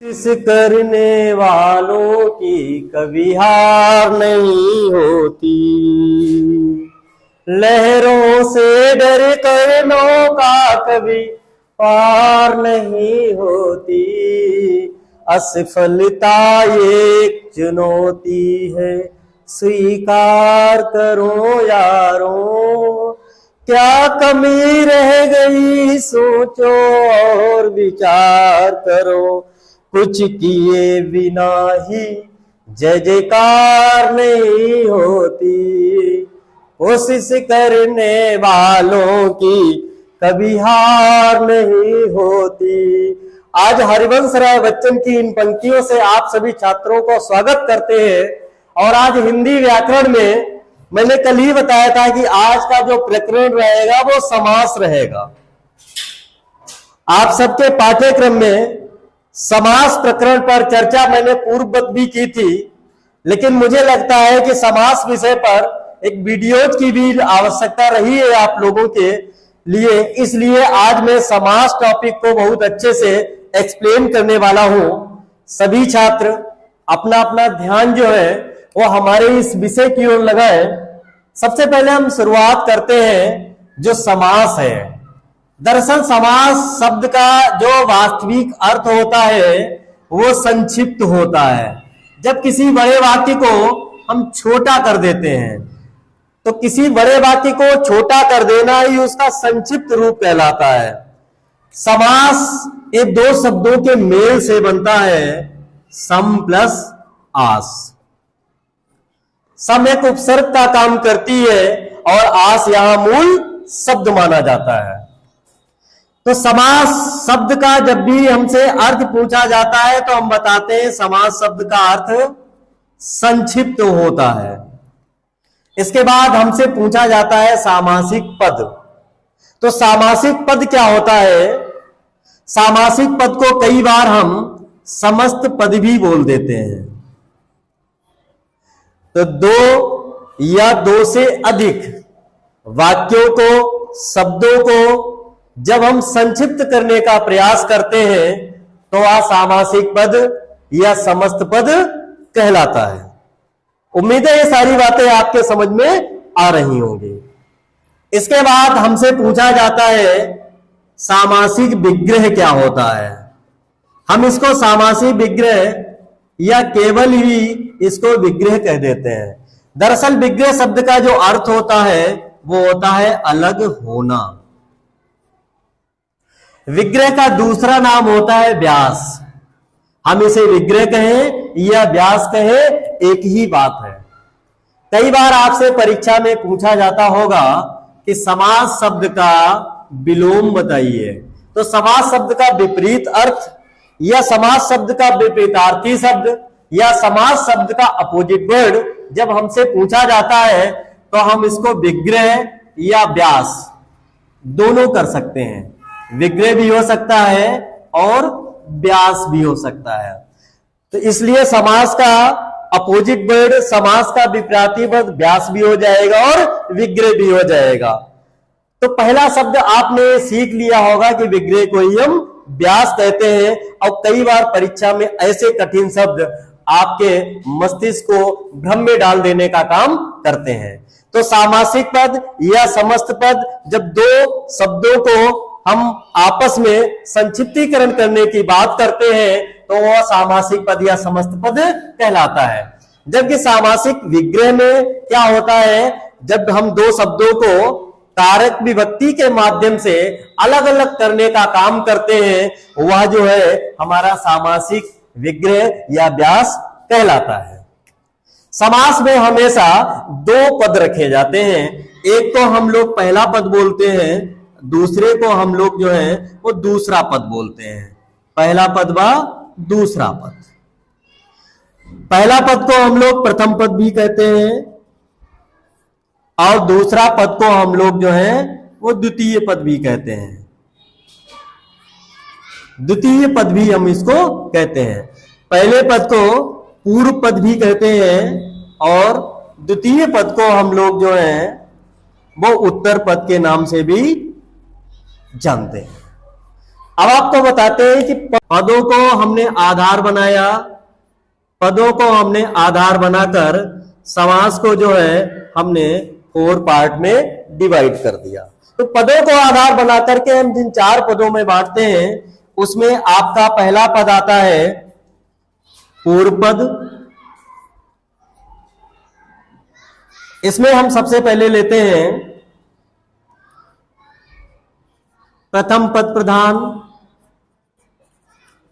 इस करने वालों की कभी हार नहीं होती। लहरों से डर कर नौका कभी पार नहीं होती। असफलता एक चुनौती है, स्वीकार करो यारों। क्या कमी रह गई सोचो और विचार करो। कुछ किए बिना ही जय जयकार नहीं होती। कोशिश करने वालों की कभी हार नहीं होती। आज हरिवंश राय बच्चन की इन पंक्तियों से आप सभी छात्रों को स्वागत करते हैं। और आज हिंदी व्याकरण में मैंने कल ही बताया था कि आज का जो प्रकरण रहेगा वो समास रहेगा। आप सबके पाठ्यक्रम में समास प्रकरण पर चर्चा मैंने पूर्ववत भी की थी, लेकिन मुझे लगता है कि समास विषय पर एक वीडियो की भी आवश्यकता रही है आप लोगों के लिए। इसलिए आज मैं समास टॉपिक को बहुत अच्छे से एक्सप्लेन करने वाला हूं। सभी छात्र अपना अपना ध्यान जो है वो हमारे इस विषय की ओर लगाए। सबसे पहले हम शुरुआत करते हैं जो समास है। दरअसल समास शब्द का जो वास्तविक अर्थ होता है वो संक्षिप्त होता है। जब किसी बड़े वाक्य को हम छोटा कर देते हैं तो किसी बड़े वाक्य को छोटा कर देना ही उसका संक्षिप्त रूप कहलाता है। समास ये दो शब्दों के मेल से बनता है, सम प्लस आस। सम एक उपसर्ग का काम करती है और आस यहां मूल शब्द माना जाता है। तो समास शब्द का जब भी हमसे अर्थ पूछा जाता है तो हम बताते हैं समास शब्द का अर्थ संक्षिप्त होता है। इसके बाद हमसे पूछा जाता है सामासिक पद। तो सामासिक पद क्या होता है? सामासिक पद को कई बार हम समस्त पद भी बोल देते हैं। तो दो या दो से अधिक वाक्यों को, शब्दों को जब हम संक्षिप्त करने का प्रयास करते हैं तो वह सामासिक पद या समस्त पद कहलाता है। उम्मीद है ये सारी बातें आपके समझ में आ रही होंगी। इसके बाद हमसे पूछा जाता है सामासिक विग्रह क्या होता है। हम इसको सामासिक विग्रह या केवल ही इसको विग्रह कह देते हैं। दरअसल विग्रह शब्द का जो अर्थ होता है वो होता है अलग होना। विग्रह का दूसरा नाम होता है व्यास। हम इसे विग्रह कहें या व्यास कहें एक ही बात है। कई बार आपसे परीक्षा में पूछा जाता होगा कि समास शब्द का विलोम बताइए। तो समास शब्द का विपरीत अर्थ या समास शब्द का विपरीतार्थी शब्द या समास शब्द का अपोजिट वर्ड जब हमसे पूछा जाता है तो हम इसको विग्रह या व्यास दोनों कर सकते हैं। विग्रह भी हो सकता है और व्यास भी हो सकता है। तो इसलिए समास का अपोजिट वर्ड, समास का विपरीत वर्ड व्यास भी हो जाएगा और विग्रह भी हो जाएगा। तो पहला शब्द आपने सीख लिया होगा कि विग्रह को ही हम व्यास कहते हैं। और कई बार परीक्षा में ऐसे कठिन शब्द आपके मस्तिष्क को भ्रम में डाल देने का काम करते हैं। तो सामासिक पद या समस्त पद जब दो शब्दों को हम आपस में संक्षिप्तीकरण करने की बात करते हैं तो वह सामासिक पद या समस्त पद कहलाता है। जबकि सामासिक विग्रह में क्या होता है, जब हम दो शब्दों को कारक विभक्ति के माध्यम से अलग अलग करने का काम करते हैं, वह जो है हमारा सामासिक विग्रह या व्यास कहलाता है। समास में हमेशा दो पद रखे जाते हैं। एक तो हम लोग पहला पद बोलते हैं, दूसरे को हम लोग जो है वो दूसरा पद बोलते हैं। पहला पद व दूसरा पद। पहला पद को हम लोग प्रथम पद भी कहते हैं और दूसरा पद को हम लोग जो है वो द्वितीय पद भी कहते हैं। द्वितीय पद भी हम इसको कहते हैं। पहले पद को पूर्व पद भी कहते हैं और द्वितीय पद को हम लोग जो है वो उत्तर पद के नाम से भी जानते हैं। अब आपको बताते हैं कि पदों को हमने आधार बनाया, पदों को हमने आधार बनाकर समास को जो है हमने 4 पार्ट में डिवाइड कर दिया। तो पदों को आधार बना करके हम जिन 4 पदों में बांटते हैं उसमें आपका पहला पद आता है पूर्व पद। इसमें हम सबसे पहले लेते हैं प्रथम पद प्रधान,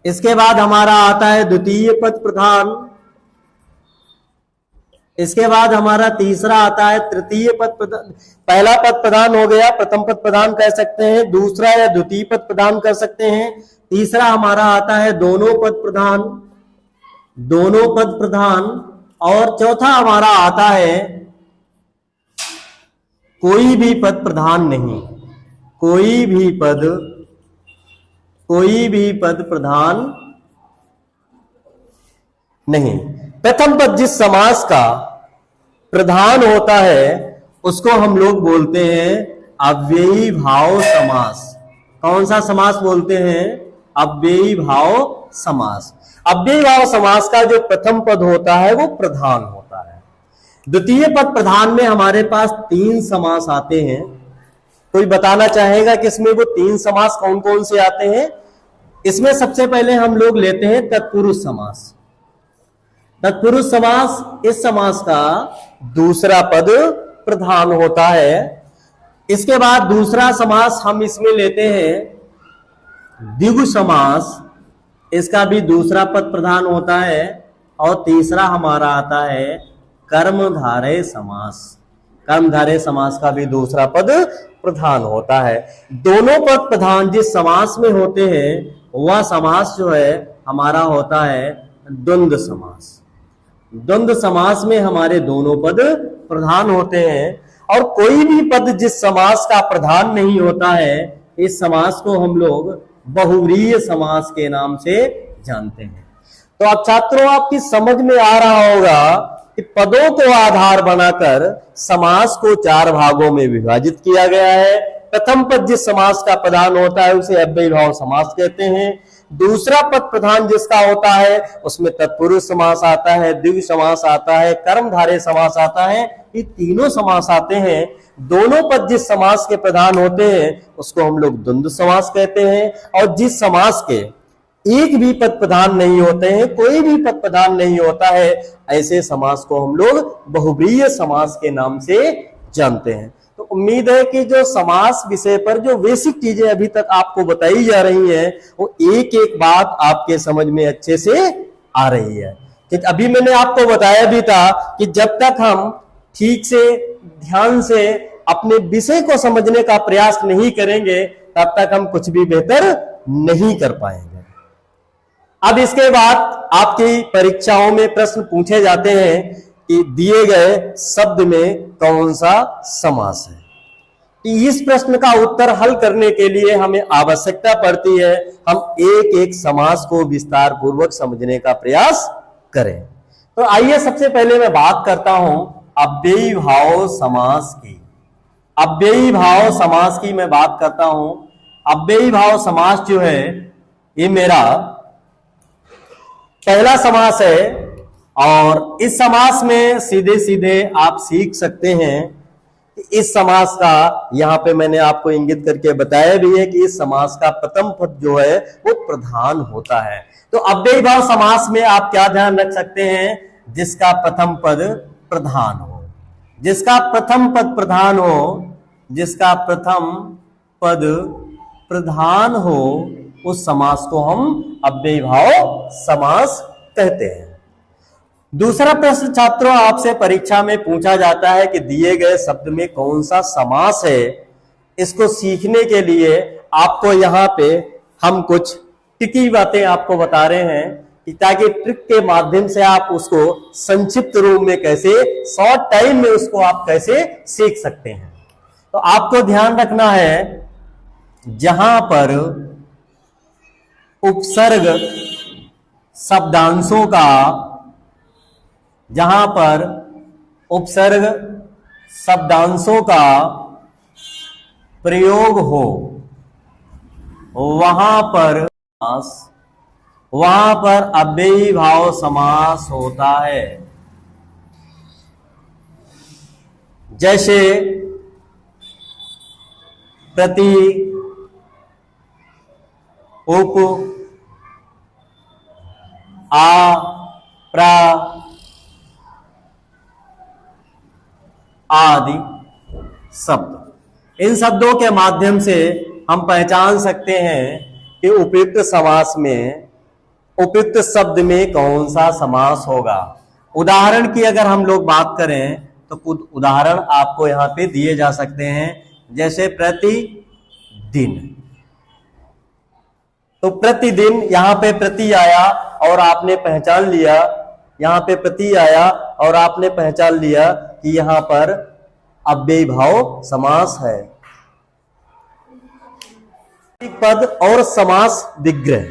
इसके बाद हमारा आता है द्वितीय पद प्रधान, इसके बाद हमारा तीसरा आता है तृतीय पद प्रधान। पहला पद प्रधान हो गया, प्रथम पद प्रधान कह सकते हैं, दूसरा या द्वितीय पद प्रधान कर सकते हैं, तीसरा हमारा आता है दोनों पद प्रधान, दोनों पद प्रधान, और चौथा हमारा आता है कोई भी पद प्रधान नहीं, कोई भी पद प्रधान नहीं। प्रथम पद जिस समास का प्रधान होता है उसको हम लोग बोलते हैं अव्ययी भाव समास। कौन सा समास बोलते हैं? अव्ययी भाव समास। अव्ययी भाव समास का जो प्रथम पद होता है वो प्रधान होता है। द्वितीय पद प्रधान में हमारे पास 3 समास आते हैं। कोई बताना चाहेगा कि इसमें वो 3 समास कौन कौन से आते हैं? इसमें सबसे पहले हम लोग लेते हैं तत्पुरुष समास। तत्पुरुष समास, इस समास का दूसरा पद प्रधान होता है। इसके बाद दूसरा समास हम इसमें लेते हैं द्विगु समास, इसका भी दूसरा पद प्रधान होता है। और तीसरा हमारा आता है कर्मधारय समास। कर्मधारय समास का भी दूसरा पद प्रधान होता है। दोनों पद प्रधान जिस समास में होते हैं वह समास जो है हमारा होता है द्वंद्व समास। द्वंद्व समास में हमारे दोनों पद प्रधान होते हैं। और कोई भी पद जिस समास का प्रधान नहीं होता है इस समास को हम लोग बहुव्रीहि समास के नाम से जानते हैं। तो अब छात्रों आपकी समझ में आ रहा होगा कि पदों को आधार बनाकर समास को 4 भागों में विभाजित किया गया है। प्रथम पद जिस समास का प्रधान होता है उसे अव्ययी भाव समास कहते हैं। दूसरा पद प्रधान जिसका होता है उसमें तत्पुरुष समास आता है, द्विगु समास आता है, कर्मधारय समास आता है। ये तीनों समास आते हैं। दोनों पद जिस समास के प्रधान होते हैं उसको हम लोग द्वंद्व समास कहते हैं। और जिस समास के एक भी पद प्रधान नहीं होते हैं, कोई भी पद प्रधान नहीं होता है, ऐसे समास को हम लोग बहुव्रीहि समास के नाम से जानते हैं। तो उम्मीद है कि जो समास विषय पर जो बेसिक चीजें अभी तक आपको बताई जा रही हैं वो एक एक बात आपके समझ में अच्छे से आ रही है। कि अभी मैंने आपको बताया भी था कि जब तक हम ठीक से ध्यान से अपने विषय को समझने का प्रयास नहीं करेंगे तब तक हम कुछ भी बेहतर नहीं कर पाएंगे। अब इसके बाद आपकी परीक्षाओं में प्रश्न पूछे जाते हैं कि दिए गए शब्द में कौन सा समास है। इस प्रश्न का उत्तर हल करने के लिए हमें आवश्यकता पड़ती है हम एक एक समास को विस्तार पूर्वक समझने का प्रयास करें। तो आइए सबसे पहले मैं बात करता हूं अव्ययी भाव समास की। अव्ययी भाव समास की मैं बात करता हूं। अव्ययी भाव समास जो है ये मेरा पहला समास है। और इस समास में सीधे सीधे आप सीख सकते हैं कि इस समास का यहां पे मैंने आपको इंगित करके बताया भी है कि इस समास का प्रथम पद जो है वो प्रधान होता है। तो अव्ययी भाव समास में आप क्या ध्यान रख सकते हैं? जिसका प्रथम पद प्रधान हो, जिसका प्रथम पद प्रधान हो, जिसका प्रथम पद प्रधान हो उस समास को हम अव्ययी भाव समास कहते हैं। दूसरा प्रश्न छात्रों आपसे परीक्षा में पूछा जाता है कि दिए गए शब्द में कौन सा समास है। इसको सीखने के लिए आपको यहाँ पे हम कुछ टिकी बातें आपको बता रहे हैं कि ताकि ट्रिक के माध्यम से आप उसको संक्षिप्त रूप में कैसे शॉर्ट टाइम में उसको आप कैसे सीख सकते हैं। तो आपको ध्यान रखना है जहां पर उपसर्ग शब्दांशों का, जहां पर उपसर्ग शब्दांशों का प्रयोग हो वहां पर अव्ययी भाव समास होता है। जैसे प्रति, उप, आ, प्रा आदि शब्द। इन शब्दों के माध्यम से हम पहचान सकते हैं कि उपयुक्त समास में, उपयुक्त शब्द में कौन सा समास होगा। उदाहरण की अगर हम लोग बात करें तो कुछ उदाहरण आपको यहां पे दिए जा सकते हैं। जैसे प्रतिदिन, तो प्रतिदिन यहां पे प्रति आया और आपने पहचान लिया, यहां पे प्रति आया और आपने पहचान लिया कि यहां पर अव्ययी भाव समास है। पद और समास विग्रह,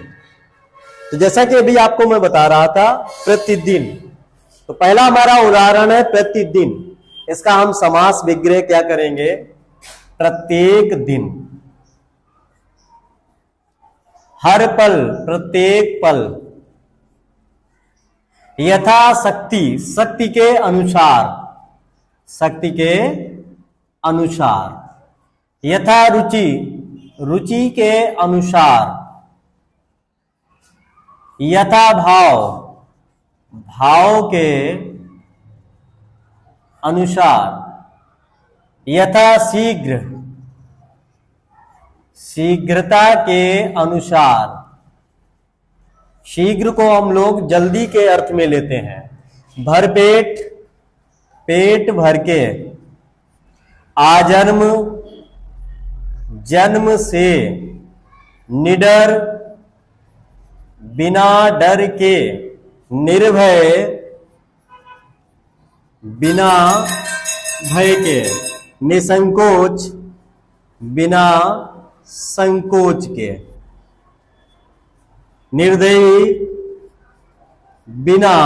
तो जैसा कि अभी आपको मैं बता रहा था प्रतिदिन, तो पहला हमारा उदाहरण है प्रतिदिन। इसका हम समास विग्रह क्या करेंगे? प्रत्येक दिन, हर पल, प्रत्येक पल, यथाशक्ति, शक्ति के अनुसार, शक्ति के अनुसार, यथा रुचि, रुचि के अनुसार, यथा भाव, भाव के अनुसार, यथा शीघ्र, शीघ्रता के अनुसार। शीघ्र को हम लोग जल्दी के अर्थ में लेते हैं। भरपेट, पेट भर के, आजन्म, जन्म से, निडर, बिना डर के, निर्भय, बिना भय के, निसंकोच, बिना संकोच के, निर्दयी, बिना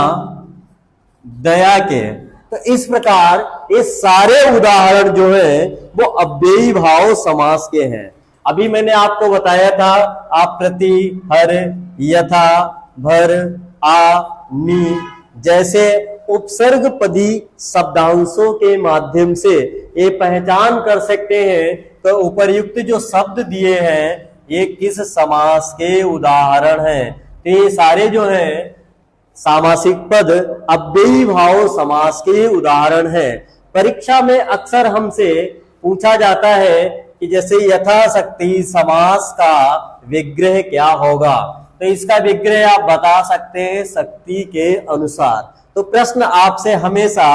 दया के। तो इस प्रकार ये सारे उदाहरण जो है वो अव्ययी भाव समास के हैं। अभी मैंने आपको बताया था, आप प्रति, हर, यथा, भर, आ, नी जैसे उपसर्ग पदी शब्दांशों के माध्यम से ये पहचान कर सकते हैं तो उपर्युक्त जो शब्द दिए हैं ये किस समास के उदाहरण हैं। तो ये सारे जो हैं सामासिक पद अव्ययी भाव समास के उदाहरण हैं। परीक्षा में अक्सर हमसे पूछा जाता है कि जैसे यथाशक्ति समास का विग्रह क्या होगा, तो इसका विग्रह आप बता सकते हैं शक्ति के अनुसार। तो प्रश्न आपसे हमेशा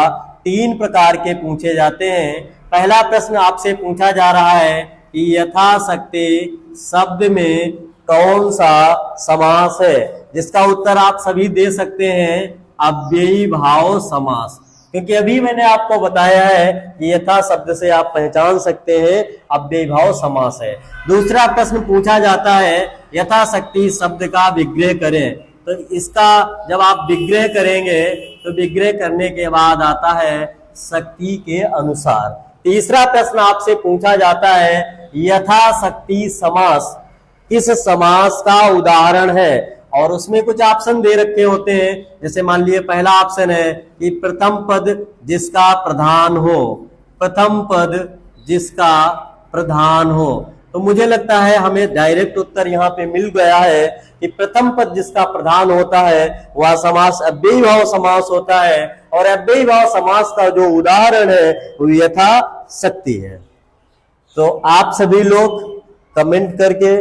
3 प्रकार के पूछे जाते हैं। पहला प्रश्न आपसे पूछा जा रहा है कि यथाशक्ति शब्द में कौन सा समास है, जिसका उत्तर आप सभी दे सकते हैं अव्ययी भाव समास, क्योंकि अभी मैंने आपको बताया है कि यथा शब्द से आप पहचान सकते हैं अव्ययी भाव समास है। दूसरा प्रश्न पूछा जाता है यथाशक्ति शब्द का विग्रह करें, तो इसका जब आप विग्रह करेंगे तो विग्रह करने के बाद आता है शक्ति के अनुसार। तीसरा प्रश्न आपसे पूछा जाता है यथाशक्ति समास किस समास का उदाहरण है, और उसमें कुछ ऑप्शन दे रखे होते हैं। जैसे मान लिए पहला ऑप्शन है कि प्रथम पद जिसका प्रधान हो, प्रथम पद जिसका प्रधान हो। तो मुझे लगता है हमें डायरेक्ट उत्तर यहाँ पे मिल गया है कि प्रथम पद जिसका प्रधान होता है वह समास अव्ययी भाव समास होता है, और अव्ययी भाव समास का जो उदाहरण है वो यथाशक्ति है। तो आप सभी लोग कमेंट करके,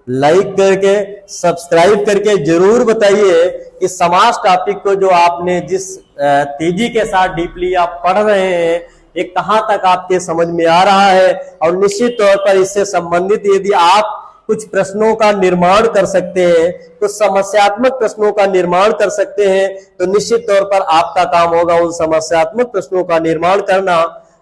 लाइक करके, सब्सक्राइब करके जरूर बताइए कि समास टॉपिक को जो आपने जिस तेजी के साथ डीपली आप पढ़ रहे हैं ये कहां तक आपके समझ में आ रहा है, और निश्चित तौर पर इससे संबंधित यदि आप कुछ प्रश्नों का निर्माण कर सकते हैं, कुछ समस्यात्मक प्रश्नों का निर्माण कर सकते हैं, तो निश्चित तौर पर आपका काम होगा उन समस्यात्मक प्रश्नों का निर्माण करना।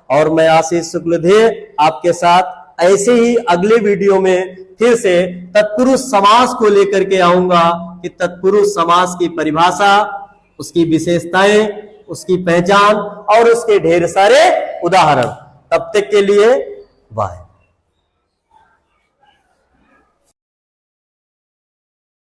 और मैं आशीष शुक्लधेय आपके साथ ऐसे ही अगले वीडियो में फिर से तत्पुरुष समास को लेकर के आऊंगा कि तत्पुरुष समास की परिभाषा, उसकी विशेषताएं, उसकी पहचान और उसके ढेर सारे उदाहरण। तब तक के लिए बाय।